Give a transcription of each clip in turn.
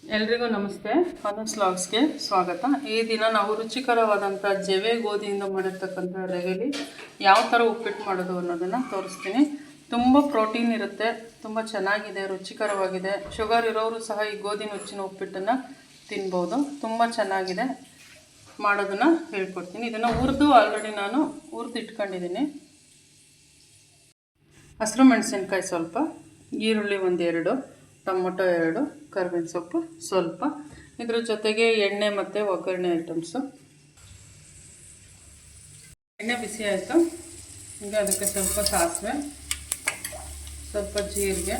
ಎಲ್ರಿಗೂ ನಮಸ್ತೆ. ಅನುಸ್ ವ್ಲಾಗ್ಸ್ಗೆ ಸ್ವಾಗತ. ಈ ದಿನ ನಾವು ರುಚಿಕರವಾದಂಥ ಜವೆ ಗೋಧಿಯಿಂದ ಮಾಡಿರ್ತಕ್ಕಂಥ ರವೆಲಿ ಯಾವ ಥರ ಉಪ್ಪಿಟ್ಟು ಮಾಡೋದು ಅನ್ನೋದನ್ನು ತೋರಿಸ್ತೀನಿ. ತುಂಬ ಪ್ರೋಟೀನ್ ಇರುತ್ತೆ, ತುಂಬ ಚೆನ್ನಾಗಿದೆ, ರುಚಿಕರವಾಗಿದೆ. ಶುಗರ್ ಇರೋರು ಸಹ ಈ ಗೋಧಿ ನುಚ್ಚಿನ ಉಪ್ಪಿಟ್ಟನ್ನು ತಿನ್ಬೋದು. ತುಂಬ ಚೆನ್ನಾಗಿದೆ, ಮಾಡೋದನ್ನು ಹೇಳ್ಕೊಡ್ತೀನಿ. ಇದನ್ನು ಆಲ್ರೆಡಿ ನಾನು ಇಟ್ಕೊಂಡಿದ್ದೀನಿ. ಹಸಿರು ಮೆಣಸಿನ್ಕಾಯಿ ಸ್ವಲ್ಪ, ಈರುಳ್ಳಿ 1-2, ಟೊಮೊಟೊ 2, ಕರಿಬೇವಿನ ಸೊಪ್ಪು ಸ್ವಲ್ಪ, ಇದ್ರ ಜೊತೆಗೆ ಎಣ್ಣೆ ಮತ್ತು ಒಗ್ಗರಣೆ ಐಟಮ್ಸು. ಎಣ್ಣೆ ಬಿಸಿ ಆಯಿತು. ಈಗ ಅದಕ್ಕೆ ಸ್ವಲ್ಪ ಸಾಸಿವೆ, ಸ್ವಲ್ಪ ಜೀರಿಗೆ,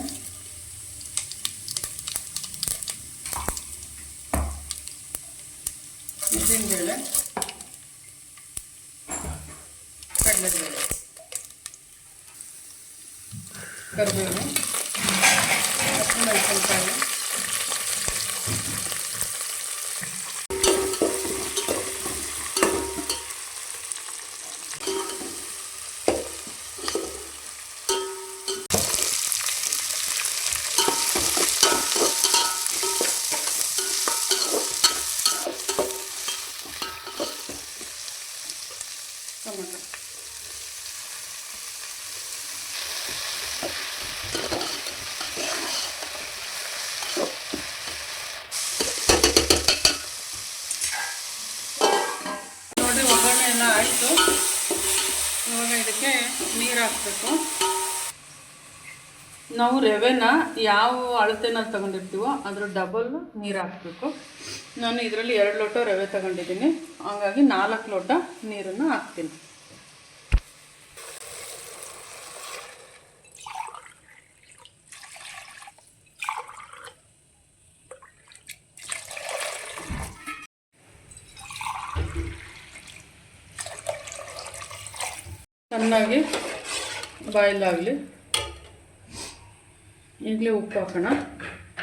ಉದ್ದಿನಬೇಳೆ, ಕಡಲೆಬೇಳೆ, ಕರಿಬೇವು, ಹಸಿಮೆಣಸಿನಕಾಯಿ, ಟೊಮೊಟೊ. ನೋಡಿ, ಒಗ್ಗರಣೆ ಎಲ್ಲ ಆಯಿತು. ಇವಾಗ ಇದಕ್ಕೆ ನೀರು ಹಾಕಬೇಕು. ನಾವು ರವೆನ ಯಾವ ಅಳತೆನಲ್ಲಿ ತಗೊಂಡಿರ್ತೀವೋ ಅದ್ರ ಡಬಲ್ ನೀರು ಹಾಕಬೇಕು. ನಾನು ಇದರಲ್ಲಿ 2 ಲೋಟ ರವೆ ತಗೊಂಡಿದ್ದೀನಿ, ಹಾಗಾಗಿ 4 ಲೋಟ ನೀರನ್ನು ಹಾಕ್ತೀನಿ. ಚೆನ್ನಾಗಿ ಬಾಯ್ಲ್ ಆಗಲಿ. ಈಗಲೇ ಉಪ್ಪು ಹಾಕೋಣ.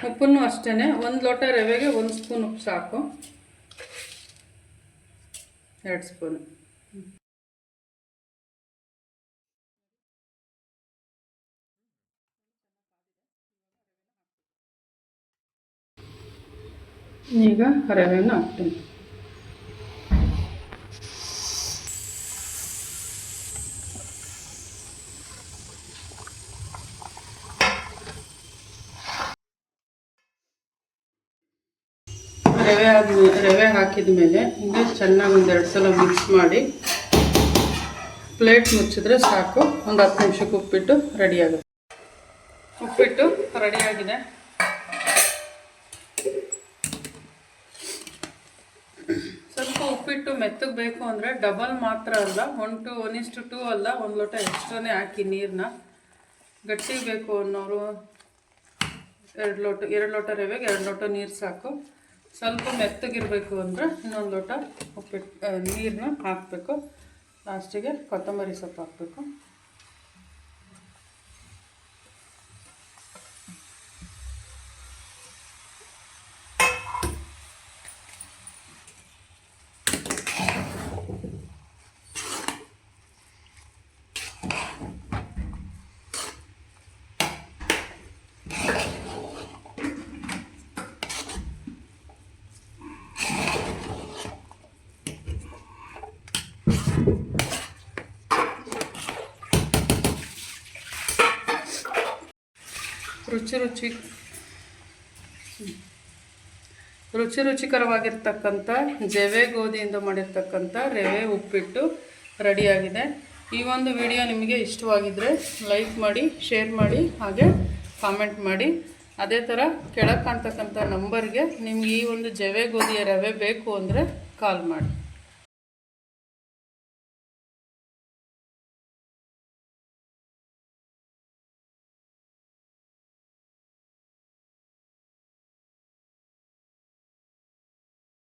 ಉಪ್ಪನ್ನು ಅಷ್ಟೇ, 1 ಲೋಟ ರವೆಗೆ 1 ಸ್ಪೂನ್ ಉಪ್ಪು ಸಾಕು, 2 ಸ್ಪೂನು. ಈಗ ರವೆಯನ್ನು ಹಾಕ್ತೀನಿ. ರವೆ ಹಾಕಿದ ಮೇಲೆ ಹಿಂಗೆ ಚೆನ್ನಾಗಿ 1-2 ಸಲ ಮಿಕ್ಸ್ ಮಾಡಿ ಪ್ಲೇಟ್ ಮುಚ್ಚಿದ್ರೆ ಸಾಕು. ಒಂದು 10 ನಿಮಿಷಕ್ಕೆ ಉಪ್ಪಿಟ್ಟು ರೆಡಿಯಾಗುತ್ತೆ. ಉಪ್ಪಿಟ್ಟು ರೆಡಿಯಾಗಿದೆ. ಸ್ವಲ್ಪ ಉಪ್ಪಿಟ್ಟು ಮೆತ್ತಗೆ ಬೇಕು ಅಂದರೆ ಡಬಲ್ ಮಾತ್ರ ಅಲ್ಲ, 1:2 ಅಲ್ಲ, 1 ಲೋಟ ಎಕ್ಸ್ಟ್ರಾನೇ ಹಾಕಿ ನೀರನ್ನ. ಗಟ್ಟಿ ಬೇಕು ಅನ್ನೋರು 2 ಲೋಟ ರವೆಗೆ 2 ಲೋಟ ನೀರು ಸಾಕು. ಸ್ವಲ್ಪ ಮೆತ್ತಗಿರಬೇಕು ಅಂದರೆ 1 ಲೋಟ ಉಪ್ಪಿಟ್ಟು ನೀರನ್ನ ಹಾಕಬೇಕು. ಲಾಸ್ಟಿಗೆ ಕೊತ್ತಂಬರಿ ಸೊಪ್ಪು ಹಾಕಬೇಕು. ರುಚಿಕರವಾಗಿರ್ತಕ್ಕಂಥ ಜವೆ ಗೋಧಿಯಿಂದ ಮಾಡಿರ್ತಕ್ಕಂಥ ರವೆ ಉಪ್ಪಿಟ್ಟು ರೆಡಿಯಾಗಿದೆ. ಈ ಒಂದು ವಿಡಿಯೋ ನಿಮಗೆ ಇಷ್ಟವಾಗಿದ್ದರೆ ಲೈಕ್ ಮಾಡಿ, ಶೇರ್ ಮಾಡಿ, ಹಾಗೆ ಕಾಮೆಂಟ್ ಮಾಡಿ. ಅದೇ ಥರ ಕೆಳಗೆ ಕಾಣ್ತಕ್ಕಂಥ ನಂಬರ್ಗೆ ನಿಮ್ಗೆ ಈ ಒಂದು ಜವೆ ಗೋಧಿಯ ರವೆ ಬೇಕು ಅಂದರೆ ಕಾಲ್ ಮಾಡಿ.